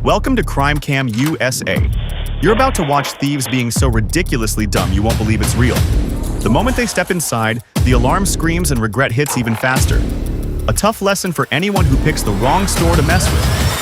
Welcome to Crime Cam USA. You're about to watch thieves being so ridiculously dumb you won't believe it's real. The moment they step inside, the alarm screams and regret hits even faster. A tough lesson for anyone who picks the wrong store to mess with.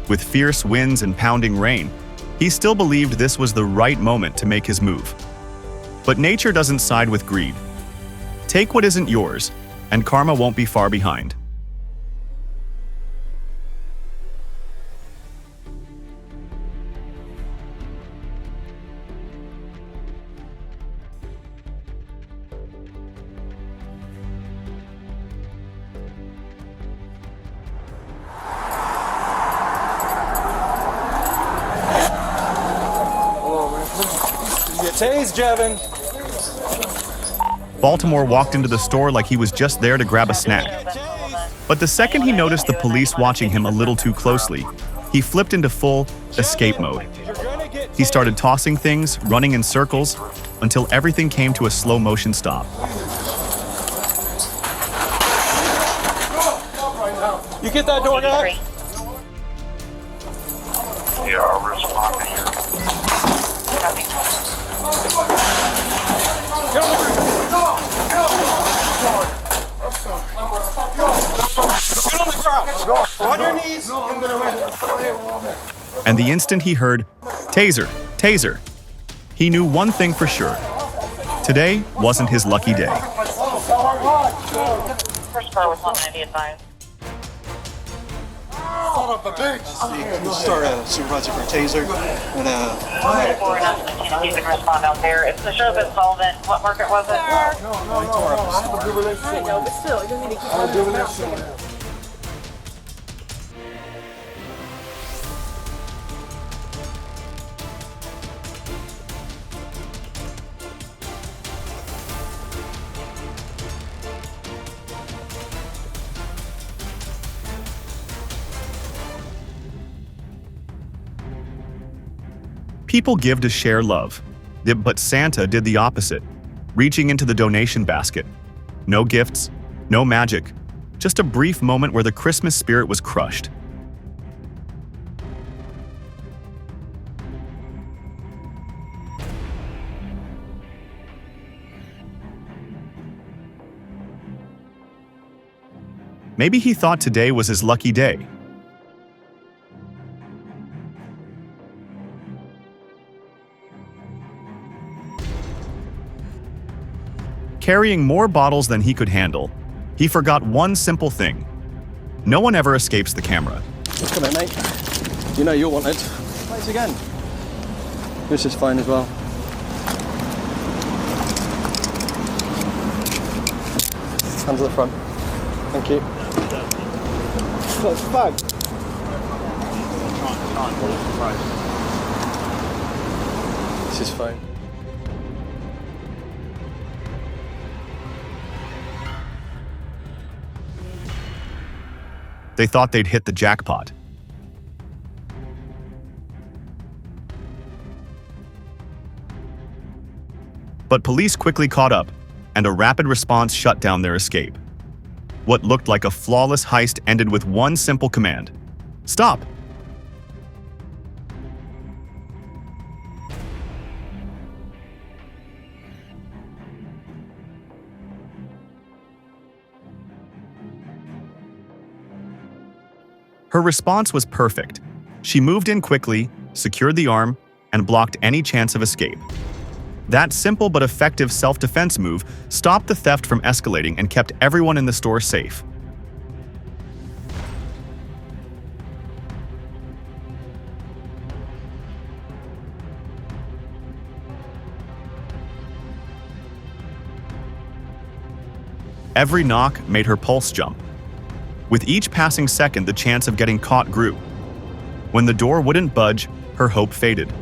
With fierce winds and pounding rain, he still believed this was the right moment to make his move. But nature doesn't side with greed. Take what isn't yours, and karma won't be far behind. Tase, Jevin. Baltimore walked into the store like he was just there to grab a snack. But the second he noticed the police watching him a little too closely, he flipped into full escape mode. He started tossing things, running in circles, until everything came to a slow motion stop. You get that door, guy? Yeah, I'll respond to you. Get on the ground. On your knees. And the instant he heard, "Taser, Taser," he knew one thing for sure. Today wasn't his lucky day. First car was 190 advised. Son of a bitch. Start supervisor for Taser. And, Forward enough to continue, you can respond out there. It's the show that's solvent. What market was it? No, I have a good relationship. I know, but still, it doesn't need to keep I have a good relationship with him. People give to share love, but Santa did the opposite, reaching into the donation basket. No gifts, no magic, just a brief moment where the Christmas spirit was crushed. Maybe he thought today was his lucky day. Carrying more bottles than he could handle, he forgot one simple thing. No one ever escapes the camera. come in, mate. You know you're wanted. Thanks again. This is fine as well. Hands at the front. Thank you. That's the bag. This is fine. They thought they'd hit the jackpot. But police quickly caught up, and a rapid response shut down their escape. What looked like a flawless heist ended with one simple command: stop! Her response was perfect. She moved in quickly, secured the arm, and blocked any chance of escape. That simple but effective self-defense move stopped the theft from escalating and kept everyone in the store safe. Every knock made her pulse jump. With each passing second, the chance of getting caught grew. When the door wouldn't budge, her hope faded.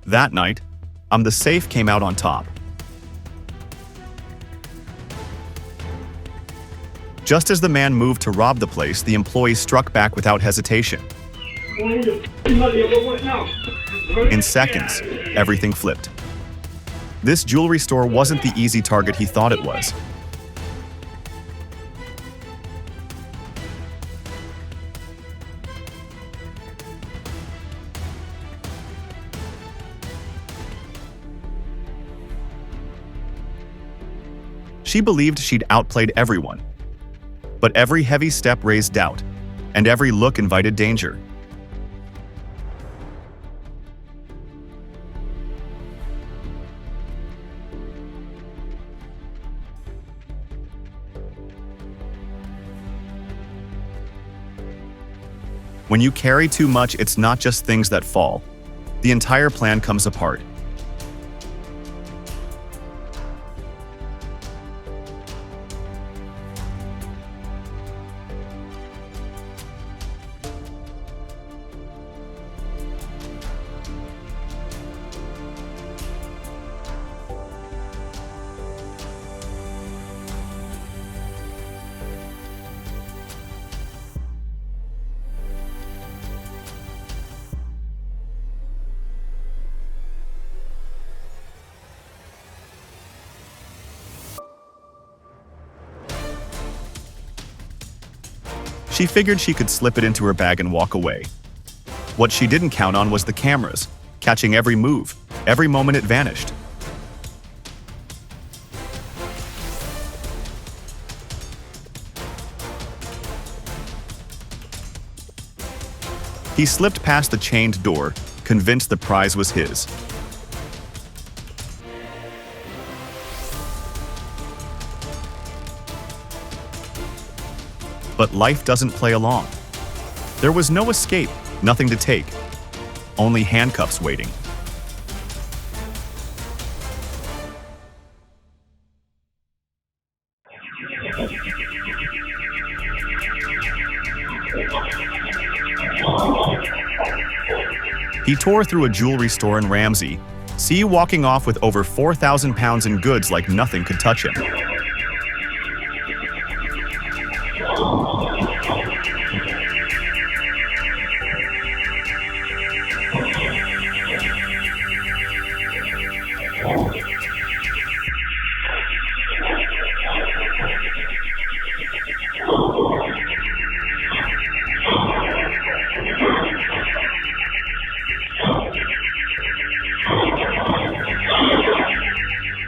That night, the safe came out on top. Just as the man moved to rob the place, the employee struck back without hesitation. In seconds, everything flipped. This jewelry store wasn't the easy target he thought it was. She believed she'd outplayed everyone. But every heavy step raised doubt, and every look invited danger. When you carry too much, it's not just things that fall. The entire plan comes apart. She figured she could slip it into her bag and walk away. What she didn't count on was the cameras, catching every move, every moment it vanished. He slipped past the chained door, convinced the prize was his. But life doesn't play along. There was no escape, nothing to take, only handcuffs waiting. He tore through a jewelry store in Ramsey, walking off with over 4,000 pounds in goods like nothing could touch him.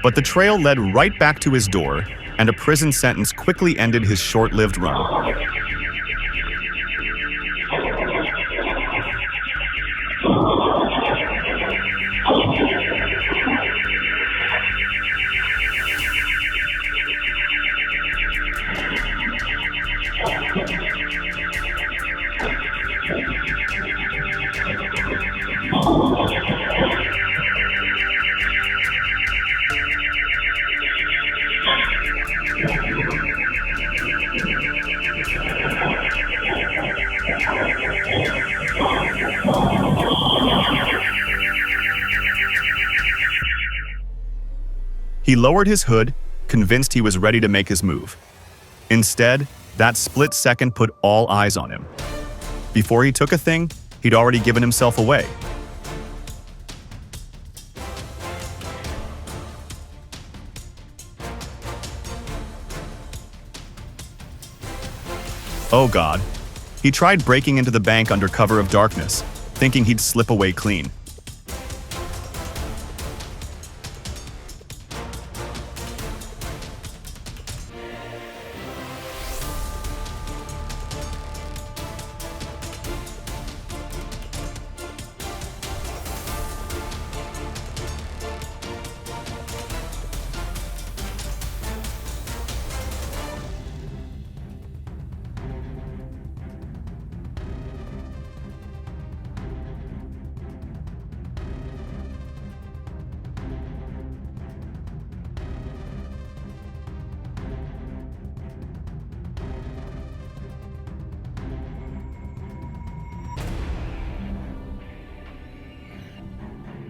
But the trail led right back to his door, and a prison sentence quickly ended his short-lived run. He lowered his hood, convinced he was ready to make his move. Instead, that split second put all eyes on him. Before he took a thing, he'd already given himself away. Oh God. He tried breaking into the bank under cover of darkness, thinking he'd slip away clean.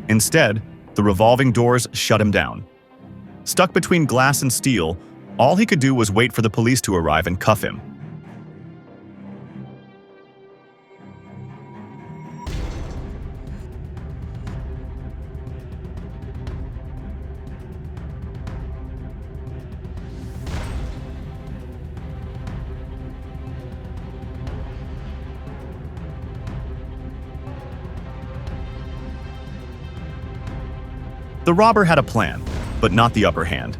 Instead, the revolving doors shut him down. Stuck between glass and steel, all he could do was wait for the police to arrive and cuff him. The robber had a plan, but not the upper hand.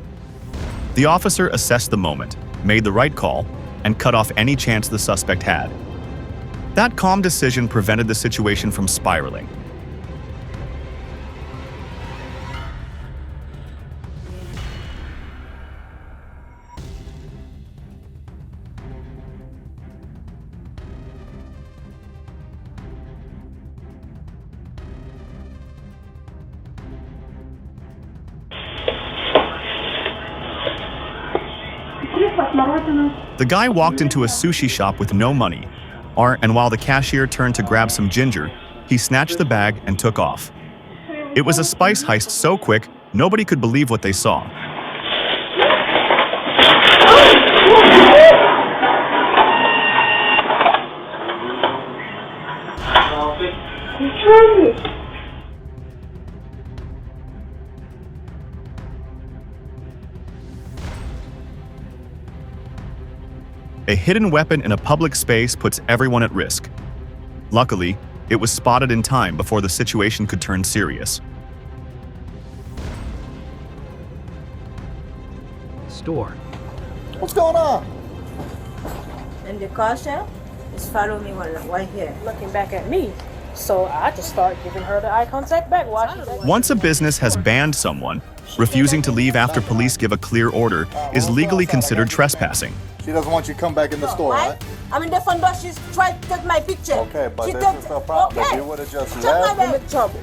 The officer assessed the moment, made the right call, and cut off any chance the suspect had. That calm decision prevented the situation from spiraling. The guy walked into a sushi shop with no money, and while the cashier turned to grab some ginger, he snatched the bag and took off. It was a spice heist so quick, nobody could believe what they saw. A hidden weapon in a public space puts everyone at risk. Luckily, it was spotted in time before the situation could turn serious. Store. What's going on? And the car shop is following me while here. Looking back at me. So I just start giving her the eye contact back while she's at Once a business has banned someone, refusing to leave after police give a clear order is legally considered trespassing. She doesn't want you to come back in the store, right? I'm in the front door. She's trying to take my picture. Okay, but She this take- is the problem. Okay. You would have just Check my left. bag. Trouble.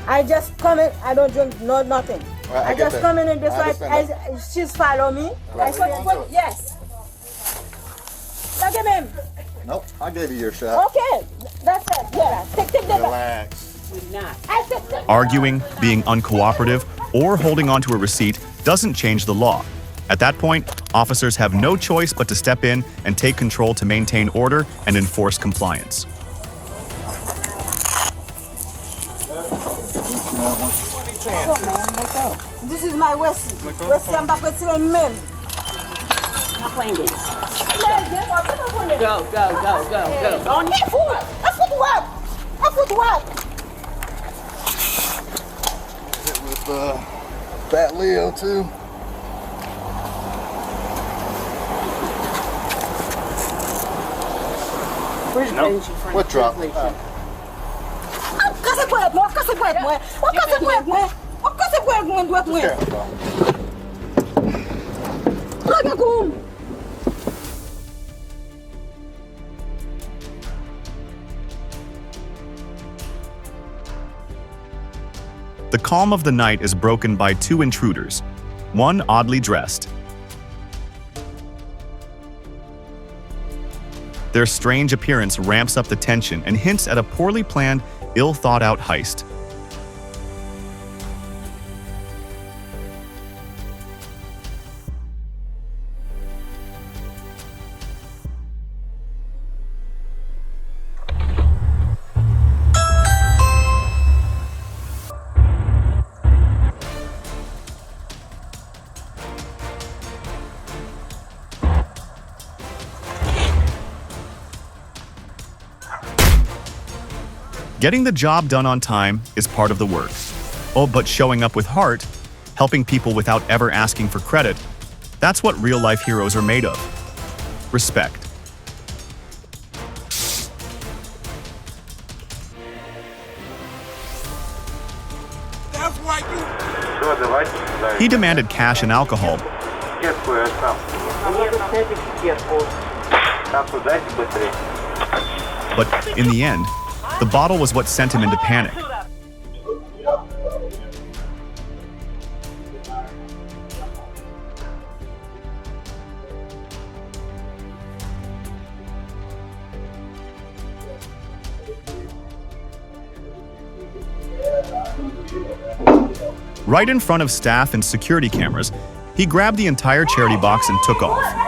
I just come in. I don't drink nothing. Right, I I get just that. come in and this I right. understand She's follow me. Right. Yes. Look at him. Nope, I gave you your shot. Okay, that's it. Yeah, take the bag. Relax. I said take. Arguing, being uncooperative, or holding onto a receipt doesn't change the law. At that point, officers have no choice but to step in and take control to maintain order and enforce compliance. This is my Wesley. Wesley, I'm back with you, man. Go. On your foot. I foot what? Hit with Fat Leo too. Where's Benji from What drop? translation? The calm of the night is broken by two intruders, one oddly dressed. Their strange appearance ramps up the tension and hints at a poorly planned, ill-thought-out heist. Getting the job done on time is part of the work. Oh, but showing up with heart, helping people without ever asking for credit, that's what real-life heroes are made of. Respect. Все, давайте сюда. He demanded cash and alcohol, Сетку я сам. Там туда быстрее. but in the end, the bottle was what sent him into panic. Right in front of staff and security cameras, he grabbed the entire charity box and took off.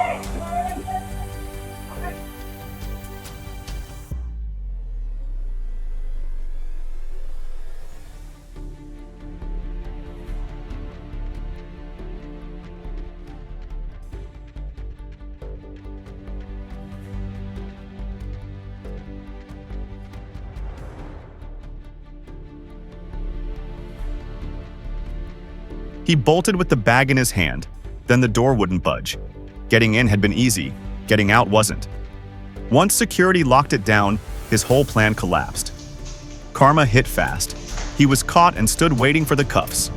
He bolted with the bag in his hand, then the door wouldn't budge. Getting in had been easy, getting out wasn't. Once security locked it down, his whole plan collapsed. Karma hit fast. He was caught and stood waiting for the cuffs.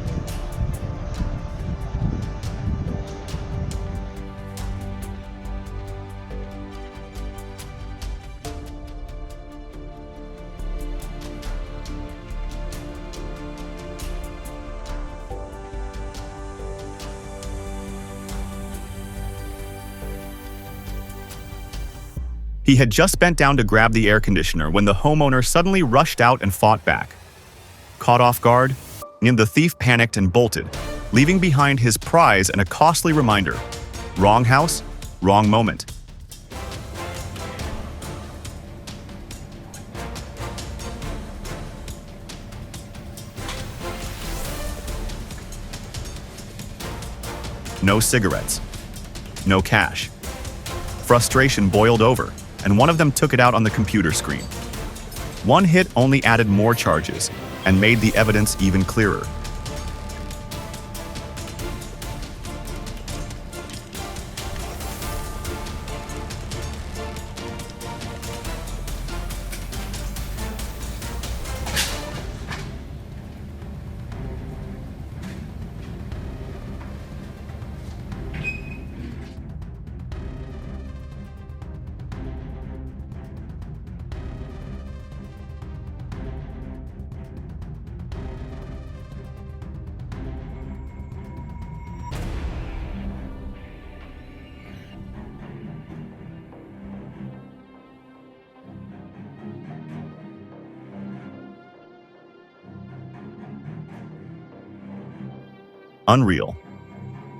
He had just bent down to grab the air conditioner when the homeowner suddenly rushed out and fought back. Caught off guard, the thief panicked and bolted, leaving behind his prize and a costly reminder: wrong house, wrong moment. No cigarettes, no cash. Frustration boiled over, and one of them took it out on the computer screen. One hit only added more charges and made the evidence even clearer. Unreal.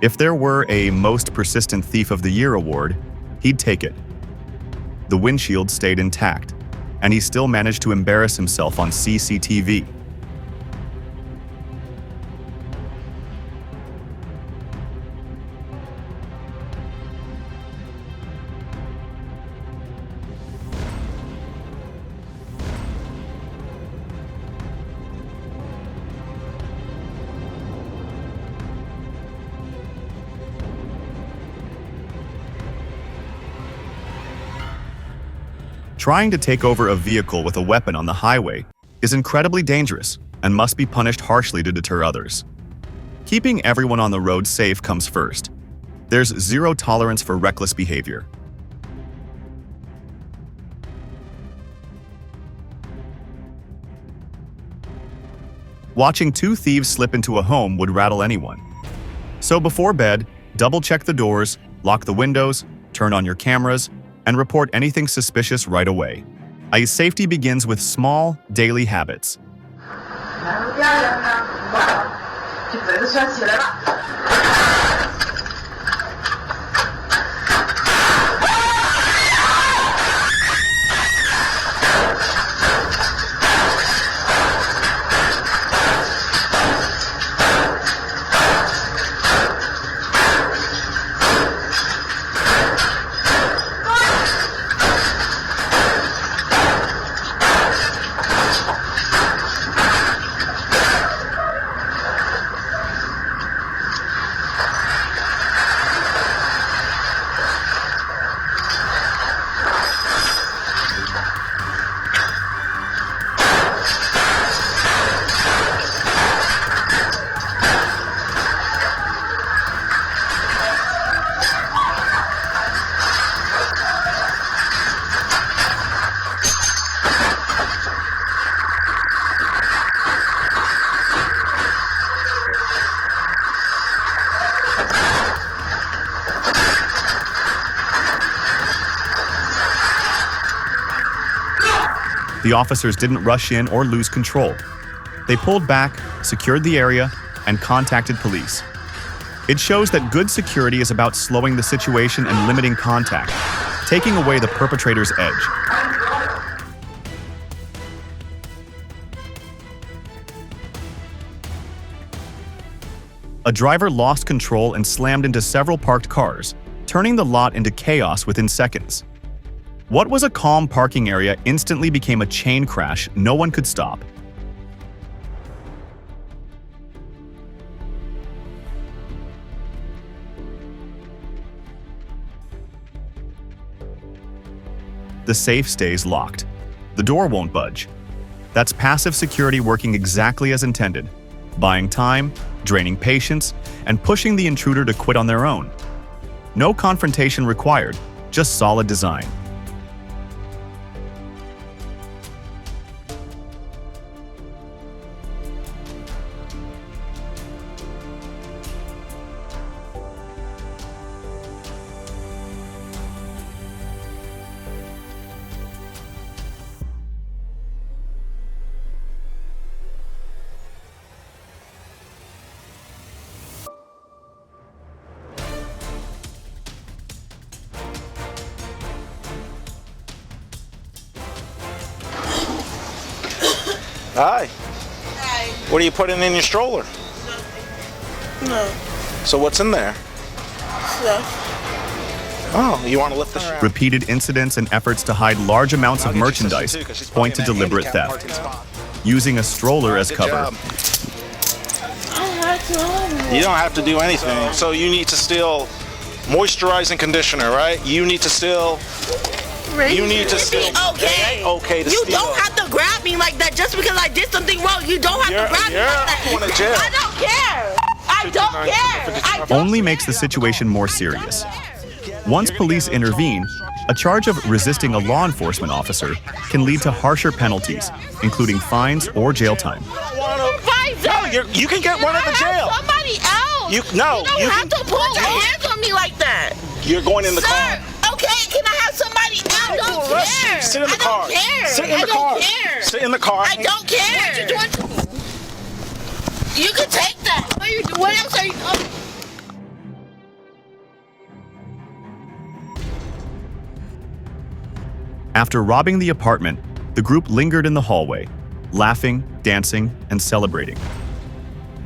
If there were a Most Persistent Thief of the Year award, he'd take it. The windshield stayed intact, and he still managed to embarrass himself on CCTV. Trying to take over a vehicle with a weapon on the highway is incredibly dangerous and must be punished harshly to deter others. Keeping everyone on the road safe comes first. There's zero tolerance for reckless behavior. Watching two thieves slip into a home would rattle anyone. So before bed, double-check the doors, lock the windows, turn on your cameras, and report anything suspicious right away. Safety begins with small, daily habits. The officers didn't rush in or lose control. They pulled back, secured the area, and contacted police. It shows that good security is about slowing the situation and limiting contact, taking away the perpetrator's edge. A driver lost control and slammed into several parked cars, turning the lot into chaos within seconds. What was a calm parking area instantly became a chain crash no one could stop. The safe stays locked. The door won't budge. That's passive security working exactly as intended, buying time, draining patience, and pushing the intruder to quit on their own. No confrontation required, just solid design. Hi. Hi. What are you putting in your stroller? No. So what's in there? Stuff. Oh, you want to lift the Repeated incidents and efforts to hide large amounts of merchandise point to deliberate theft. Using a stroller as cover. You don't have to do anything. So you need to still moisturizing conditioner, right? You need to still. You need to still. Okay. Okay. To You steal. don't have to grab me like that just because I did something wrong. You don't have to grab me like that. Going to jail. I don't care. I don't care. I don't Only makes the situation more serious. Once police intervene, a charge of resisting a law enforcement officer can lead to harsher penalties, including fines or jail time. No, you can get one at the jail. Somebody else. You don't have to put your hands on me like that. You're going in the Sir, car. okay, can I have somebody else? I don't care. Sit in the car. I don't care. Sit in the I car. don't care. Sit in the car. I don't care. You can take that. What are you doing? What else are you doing? After robbing the apartment, the group lingered in the hallway, laughing, dancing, and celebrating.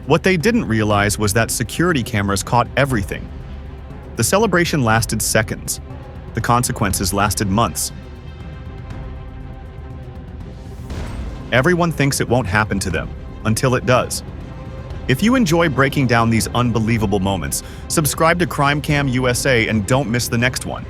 What they didn't realize was that security cameras caught everything. The celebration lasted seconds. The consequences lasted months. Everyone thinks it won't happen to them, until it does. If you enjoy breaking down these unbelievable moments, subscribe to CrimeCam USA and don't miss the next one.